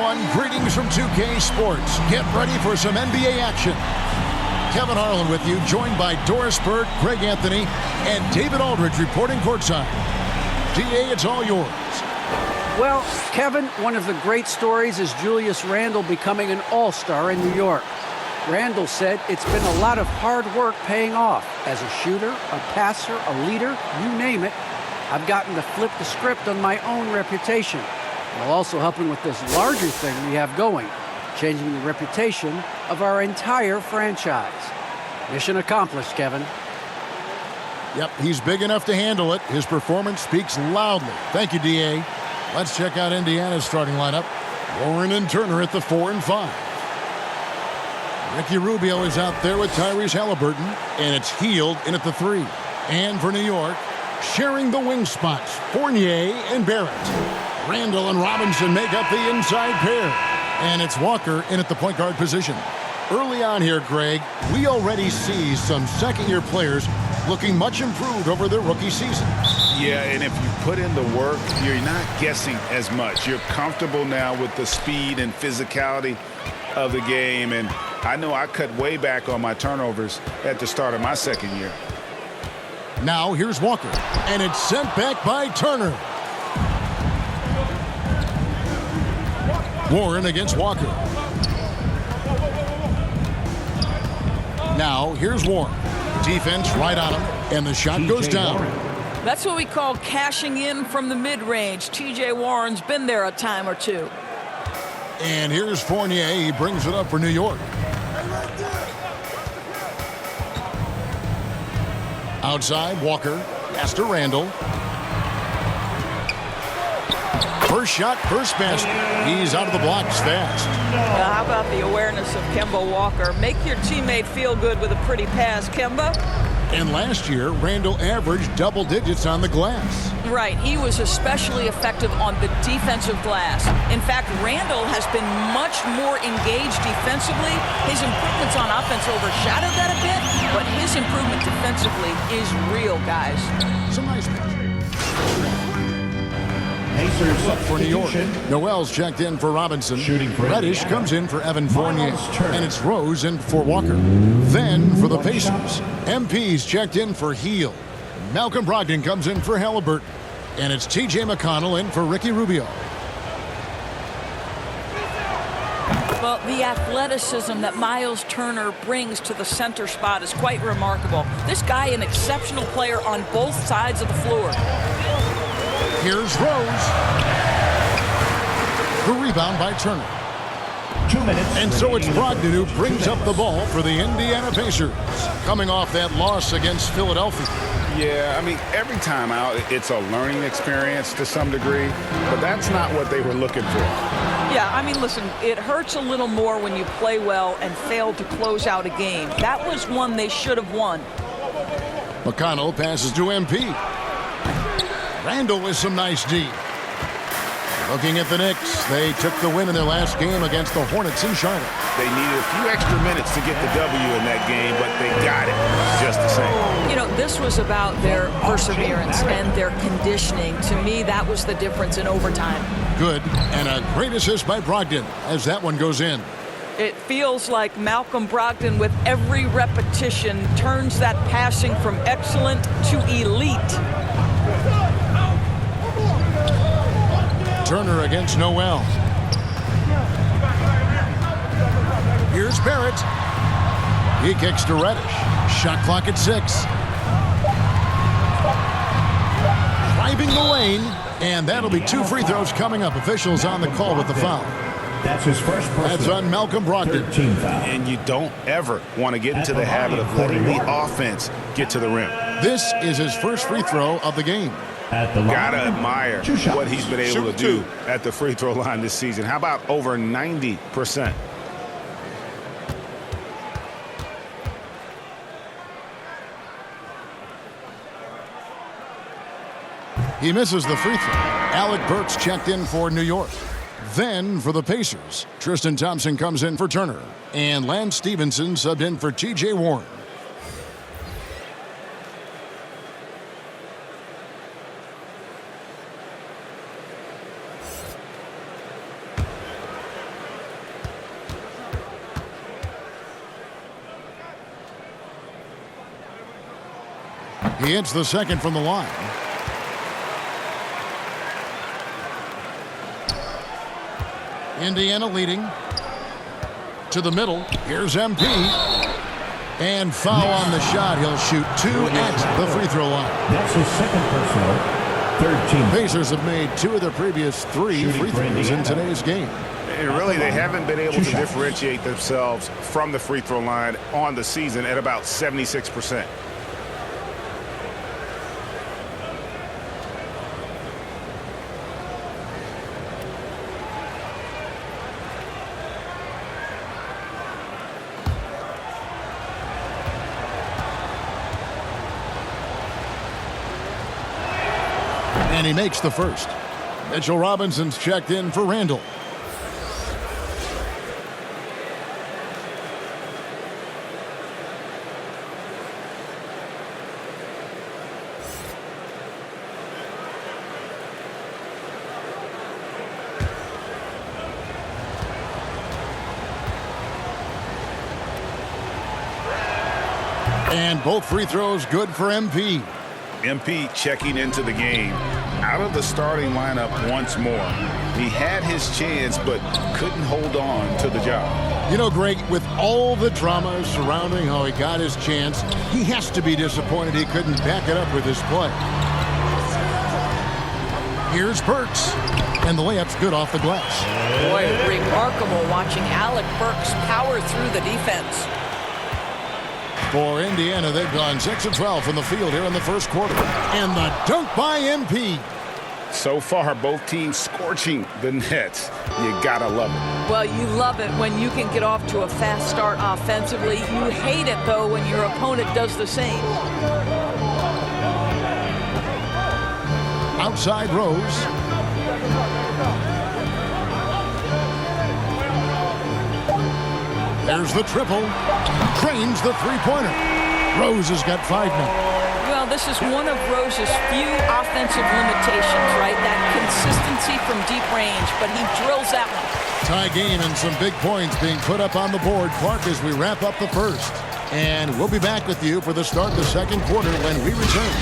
everyone. Greetings from 2K Sports. Get ready for some NBA action. Kevin Harlan with you, joined by Doris Bird, Greg Anthony, and David Aldridge reporting courtside. DA, it's all yours. Well, Kevin, one of the great stories is Julius Randle becoming an all-star in New York. Randle said it's been a lot of hard work paying off. As a shooter, a passer, a leader, you name it, I've gotten to flip the script on my own reputation, while also helping with this larger thing we have going, changing the reputation of our entire franchise. Mission accomplished, Kevin. Yep, he's big enough to handle it. His performance speaks loudly. Thank you, DA. Let's check out Indiana's starting lineup. Warren and Turner at the 4 and 5. Ricky Rubio is out there with Tyrese Halliburton, and it's Hield in at the 3. And for New York, sharing the wing spots, Fournier and Barrett. Randall and Robinson make up the inside pair. And it's Walker in at the point guard position. Early on here, Greg, we already see some second-year players looking much improved over their rookie season. Yeah, and if you put in the work, you're not guessing as much. You're comfortable now with the speed and physicality of the game. And I know I cut way back on my turnovers at the start of my second year. Now here's Walker, and it's sent back by Turner. Warren against Walker. Now here's Warren. Defense right on him, and the shot goes down. That's what we call cashing in from the mid-range. T.J. Warren's been there a time or two. And here's Fournier. He brings it up for New York. Outside, Walker. Pass to Randall. First shot, first basket. He's out of the blocks fast. How about the awareness of Kemba Walker? Make your teammate feel good with a pretty pass, Kemba. And last year, Randall averaged double digits on the glass. Right. He was especially effective on the defensive glass. In fact, Randall has been much more engaged defensively. His improvements on offense overshadowed that a bit, but his improvement defensively is real, guys. Some nice for New York. Noel's checked in for Robinson. Reddish comes in for Evan Fournier. And it's Rose in for Walker. Then for the Pacers, MP's checked in for Hield. Malcolm Brogdon comes in for Halliburton. And it's T.J. McConnell in for Ricky Rubio. Well, the athleticism that Miles Turner brings to the center spot is quite remarkable. This guy, an exceptional player on both sides of the floor. Here's Rose. The rebound by Turner. 2 minutes. And so it's Brogdon who brings up the ball for the Indiana Pacers, coming off that loss against Philadelphia. Yeah, I mean, every time out, it's a learning experience to some degree, but that's not what they were looking for. Yeah, I mean, listen, it hurts a little more when you play well and fail to close out a game. That was one they should have won. McConnell passes to MP. Randall with some nice D. Looking at the Knicks, they took the win in their last game against the Hornets in Charlotte. They needed a few extra minutes to get the W in that game, but they got it just the same. You know, this was about their perseverance and their conditioning. To me, that was the difference in overtime. Good, and a great assist by Brogdon as that one goes in. It feels like Malcolm Brogdon, with every repetition, turns that passing from excellent to elite. Turner against Noel. Here's Barrett. He kicks to Reddish. Shot clock at 6. Driving the lane, and that'll be 2 free throws coming up. Officials on the call with the foul. That's his first personal. That's on Malcolm Brogdon. And you don't ever want to get into the habit of letting the offense get to the rim. This is his first free throw of the game. Gotta admire what he's been able to do at the free throw line this season. How about over 90%? He misses the free throw. Alec Burks checked in for New York. Then for the Pacers, Tristan Thompson comes in for Turner. And Lance Stevenson subbed in for T.J. Warren. He hits the second from the line. Indiana leading. To the middle. Here's MP. And foul on the shot. He'll shoot 2 at the free throw line. That's his second personal. Third team. Pacers have made 2 of their previous 3 free throws in today's game. And really, they haven't been able to differentiate themselves from the free throw line on the season at about 76%. And he makes the first. Mitchell Robinson's checked in for Randall. And both free throws good for MP. MP checking into the game. Out of the starting lineup once more. He had his chance, but couldn't hold on to the job. You know, Greg, with all the drama surrounding how he got his chance, he has to be disappointed he couldn't back it up with his play. Here's Burks, and the layup's good off the glass. Boy, remarkable watching Alec Burks power through the defense. For Indiana, they've gone 6 of 12 from the field here in the first quarter. And the dunk by MP. So far, both teams scorching the nets. You gotta love it. Well, you love it when you can get off to a fast start offensively. You hate it, though, when your opponent does the same. Outside Rose. There's the triple. Drains the three-pointer. Rose has got 5 now. Well, this is one of Rose's few offensive limitations, right? That consistency from deep range, but he drills that one. Tie game and some big points being put up on the board, Clark, as we wrap up the first. And we'll be back with you for the start of the second quarter when we return.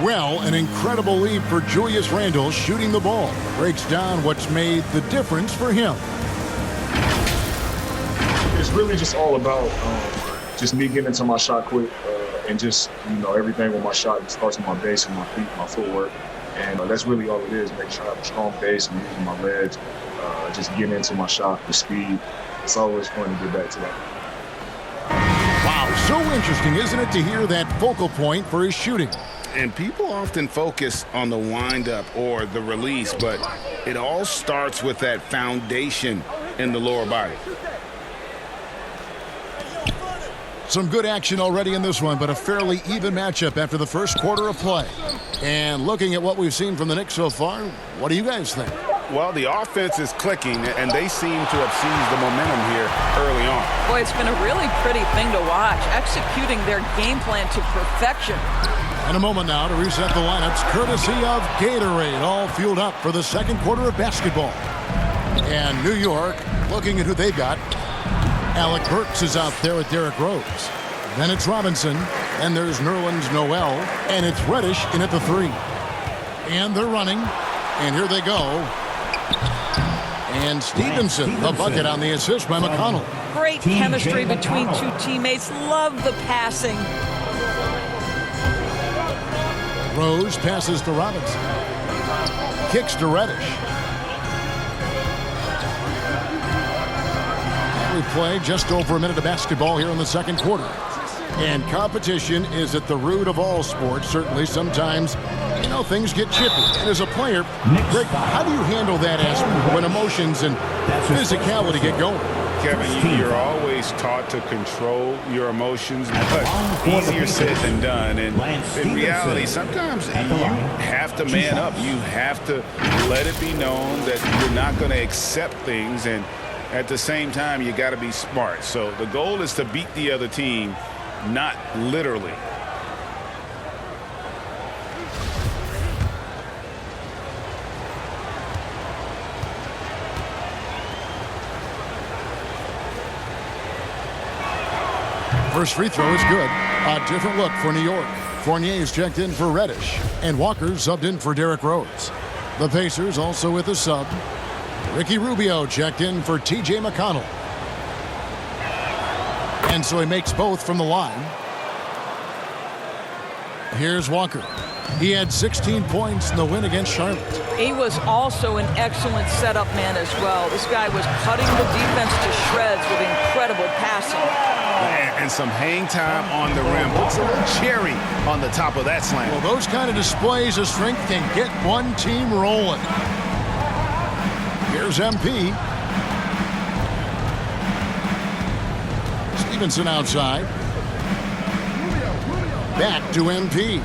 Well, an incredible lead for Julius Randle shooting the ball. Breaks down what's made the difference for him. It's really just all about just me getting into my shot quick and just, everything with my shot. It starts with my base and my feet, my footwork. And that's really all it is, making sure I have a strong base and using my legs, just getting into my shot, the speed. It's always fun to get back to that. Wow, so interesting, isn't it, to hear that focal point for his shooting? And people often focus on the windup or the release, but it all starts with that foundation in the lower body. Some good action already in this one, but a fairly even matchup after the first quarter of play. And looking at what we've seen from the Knicks so far, what do you guys think? Well, the offense is clicking, and they seem to have seized the momentum here early on. Boy, it's been a really pretty thing to watch, executing their game plan to perfection. In a moment now to reset the lineups, courtesy of Gatorade, all fueled up for the second quarter of basketball. And New York, looking at who they've got. Alec Burks is out there with Derrick Rose. Then it's Robinson, and there's Nerlens Noel, and it's Reddish in at the 3. And they're running, and here they go. And Stevenson, the bucket on the assist by McConnell. Great chemistry between two teammates. Love the passing. Rose passes to Robinson. Kicks to Reddish. We play just over a minute of basketball here in the second quarter. And competition is at the root of all sports. Certainly sometimes, things get chippy. And as a player, Greg, how do you handle that aspect when emotions and physicality get going? Kevin, you're always taught to control your emotions, but easier said than done. And in reality, sometimes you have to man up. You have to let it be known that you're not going to accept things. And at the same time, you got to be smart. So the goal is to beat the other team, not literally. First free throw is good. A different look for New York. Fournier's checked in for Reddish, and Walker subbed in for Derrick Rose. The Pacers also with a sub. Ricky Rubio checked in for T.J. McConnell. And so he makes both from the line. Here's Walker. He had 16 points in the win against Charlotte. He was also an excellent setup man as well. This guy was cutting the defense to shreds with incredible passing. And some hang time on the rim. Puts a little cherry on the top of that slam. Well, those kind of displays of strength can get one team rolling. Here's MP. Stevenson outside. Back to MP.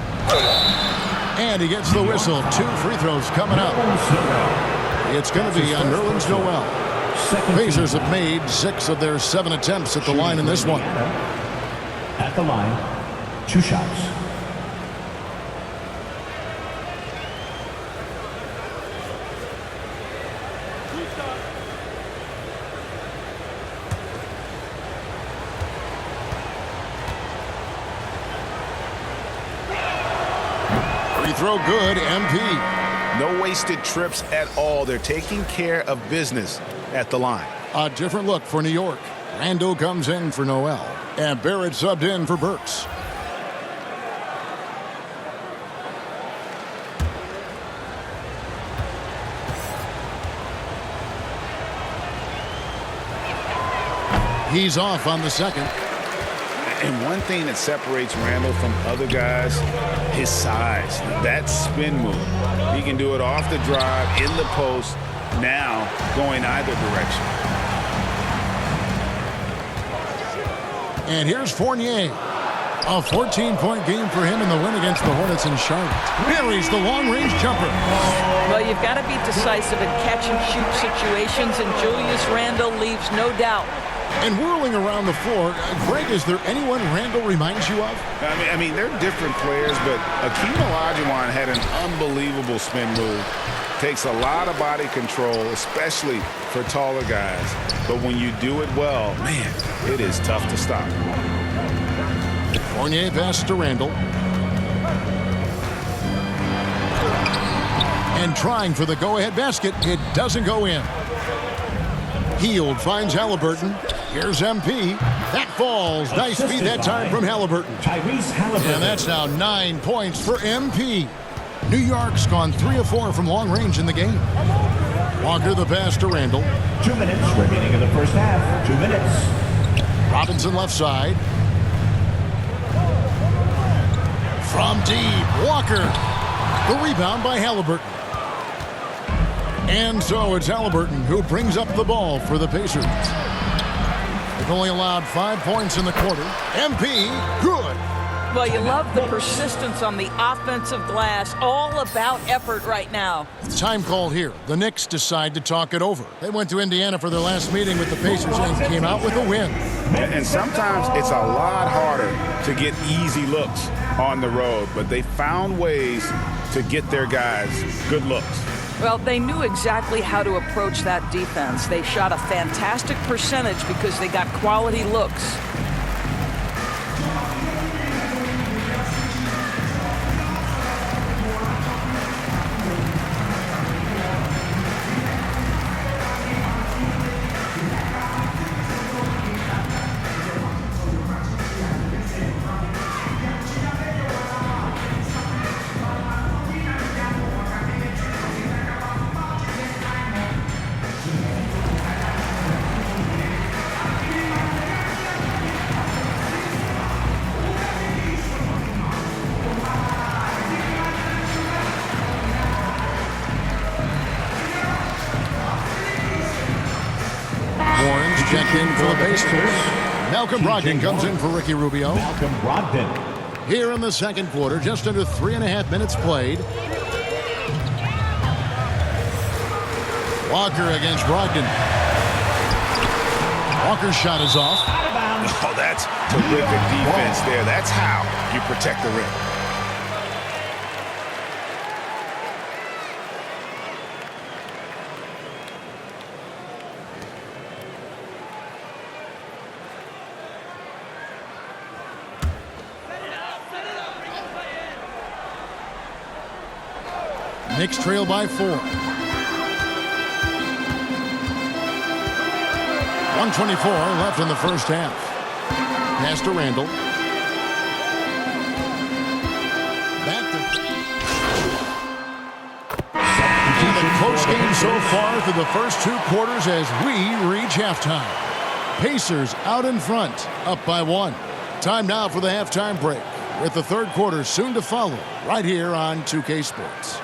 And he gets the whistle. 2 free throws coming up. It's going to be on Nerlens Noel. Pacers have made 6 of their 7 attempts at the line in this one. At the line, 2 shots. Free throw good, MP. No wasted trips at all. They're taking care of business at the line. A different look for New York. Randall comes in for Noel. And Barrett subbed in for Burks. He's off on the second. And one thing that separates Randall from other guys, his size. That spin move. He can do it off the drive, in the post, now going either direction. And here's Fournier. A 14-point game for him in the win against the Hornets in Charlotte. Buries the long-range jumper. Well, you've got to be decisive in catch-and-shoot situations, and Julius Randle leaves no doubt. And whirling around the floor, Greg, is there anyone Randall reminds you of? I mean, they're different players, but Akeem Olajuwon had an unbelievable spin move. Takes a lot of body control, especially for taller guys. But when you do it well, man, it is tough to stop. Fournier passes to Randall. And trying for the go-ahead basket, it doesn't go in. Hield finds Halliburton. Here's MP. That falls. Nice feed that time from Halliburton. And that's now 9 points for MP. New York's gone 3 of 4 from long range in the game. Walker the pass to Randall. 2 minutes remaining in the first half. 2 minutes. Robinson left side. From deep, Walker. The rebound by Halliburton. And so it's Halliburton who brings up the ball for the Pacers. They've only allowed 5 points in the quarter. MP, good. Well, you love the persistence on the offensive glass. All about effort right now. Time call here. The Knicks decide to talk it over. They went to Indiana for their last meeting with the Pacers and came out with a win. And sometimes it's a lot harder to get easy looks on the road, but they found ways to get their guys good looks. Well, they knew exactly how to approach that defense. They shot a fantastic percentage because they got quality looks. Checked in for the Pacers. Malcolm Brogdon comes in for Ricky Rubio. Malcolm Brogdon. Here in the second quarter, just under 3.5 minutes played. Walker against Brogdon. Walker's shot is off. Oh, that's terrific defense there. That's how you protect the rim. Knicks trail by 4. 1:24 left in the first half. Pass to Randall. Back to... And a close game so far through the first 2 quarters as we reach halftime. Pacers out in front, up by 1. Time now for the halftime break, with the third quarter soon to follow, right here on 2K Sports.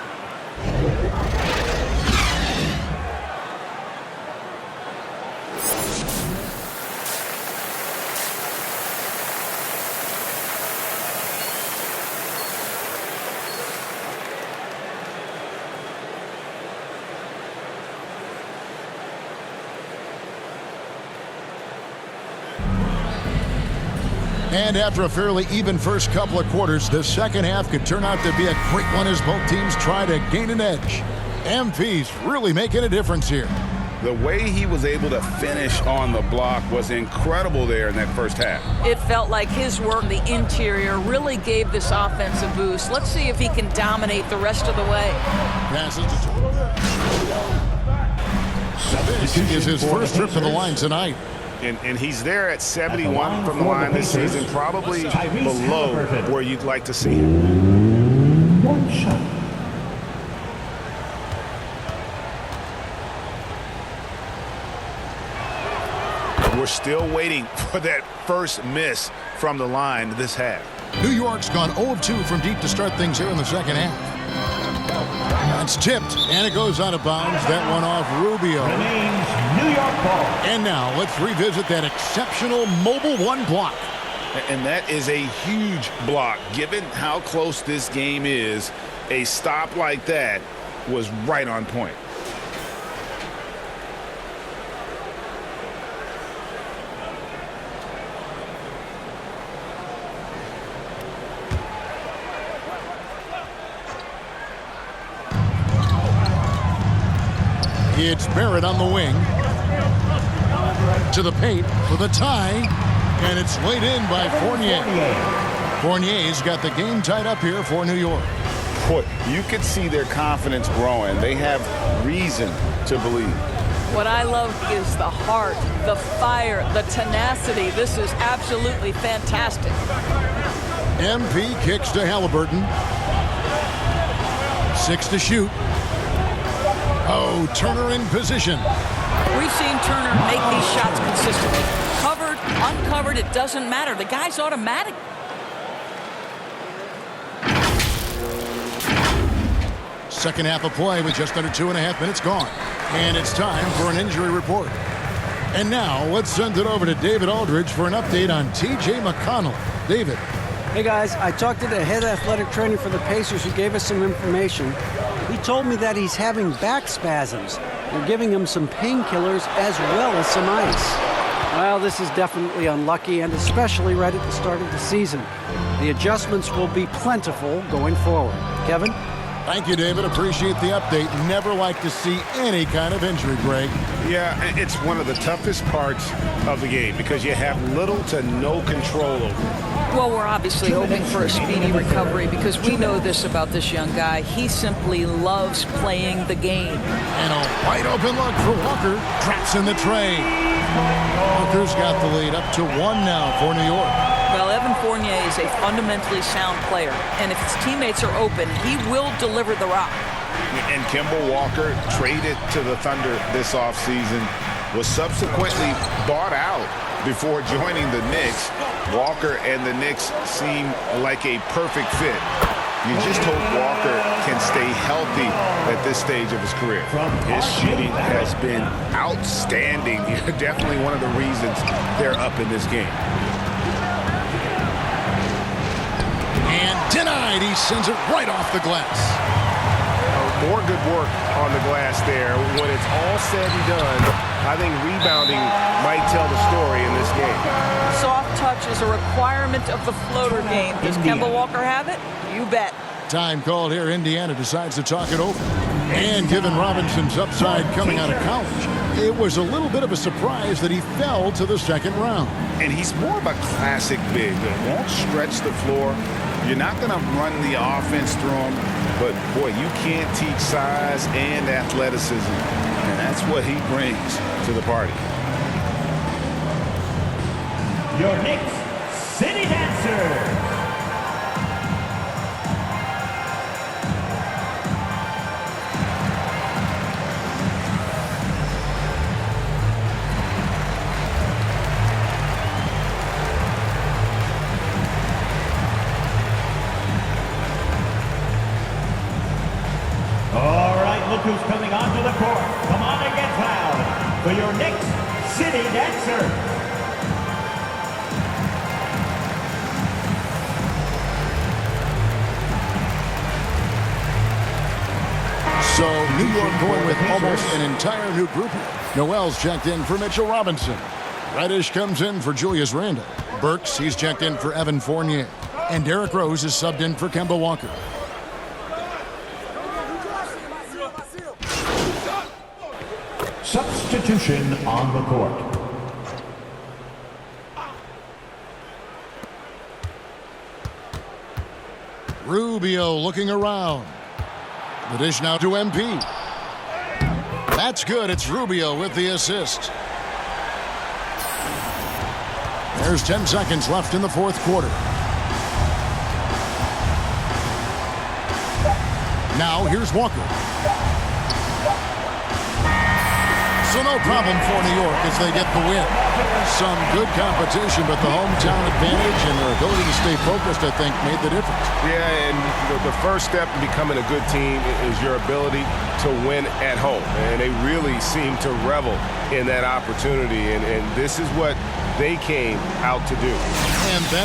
And after a fairly even first couple of quarters, the second half could turn out to be a quick one as both teams try to gain an edge. MP's really making a difference here. The way he was able to finish on the block was incredible there in that first half. It felt like his work in the interior really gave this offense a boost. Let's see if he can dominate the rest of the way. Passes to This is his first trip to the line tonight. And he's there at 71 from the line this season, probably below where you'd like to see him. One shot. We're still waiting for that first miss from the line this half. New York's gone 0 of 2 from deep to start things here in the second half. That's tipped, and it goes out of bounds. That one off Rubio. Remains New York ball. And now let's revisit that exceptional mobile 1 block. And that is a huge block. Given how close this game is, a stop like that was right on point. It's Barrett on the wing. To the paint for the tie. And it's laid in by Fournier. Fournier's got the game tied up here for New York. Boy, you could see their confidence growing. They have reason to believe. What I love is the heart, the fire, the tenacity. This is absolutely fantastic. MP kicks to Halliburton. 6 to shoot. Oh, Turner in position. We've seen Turner make these shots consistently. Covered, uncovered, it doesn't matter. The guy's automatic. Second half of play with just under 2.5 minutes gone. And it's time for an injury report. And now let's send it over to David Aldridge for an update on T.J. McConnell. David. Hey guys, I talked to the head athletic trainer for the Pacers who gave us some information. He told me that he's having back spasms. They're giving him some painkillers as well as some ice. Well, this is definitely unlucky, and especially right at the start of the season. The adjustments will be plentiful going forward. Kevin? Thank you, David. Appreciate the update. Never like to see any kind of injury, Greg. Yeah, it's one of the toughest parts of the game because you have little to no control over it. Well, we're obviously hoping for a speedy recovery because we know this about this young guy. He simply loves playing the game. And a wide open look for Walker. Traps in the tray. Walker's got the lead up to 1 now for New York. Well, Evan Fournier is a fundamentally sound player, and if his teammates are open, he will deliver the rock. And Kemba Walker, traded to the Thunder this offseason, was subsequently bought out before joining the Knicks. Walker and the Knicks seem like a perfect fit. You just hope Walker can stay healthy at this stage of his career. His shooting has been outstanding. Definitely one of the reasons they're up in this game. And denied. He sends it right off the glass. More good work on the glass there. When it's all said and done, I think rebounding might tell the story in this game. Soft touch is a requirement of the floater game. Does Kemba Walker have it? You bet. Time called here. Indiana decides to talk it over. And given Robinson's upside coming out of college, it was a little bit of a surprise that he fell to the second round. And he's more of a classic big that won't stretch the floor, You're not going to run the offense through him, but, boy, you can't teach size and athleticism, and that's what he brings to the party. Your Knicks City Dancer. Look who's coming onto the court. Come on and get loud for your Knicks City Dancer. So New York going with almost an entire new group here. Noel's checked in for Mitchell Robinson. Reddish comes in for Julius Randle. Burks, he's checked in for Evan Fournier. And Derrick Rose is subbed in for Kemba Walker. Substitution on the court. Rubio looking around. The dish now to MP. That's good. It's Rubio with the assist. There's 10 seconds left in the fourth quarter. Now here's Walker. So no problem for New York as they get the win. Some good competition, but the hometown advantage and their ability to stay focused, I think, made the difference. Yeah, and the first step in becoming a good team is your ability to win at home. And they really seem to revel in that opportunity. And this is what they came out to do. And then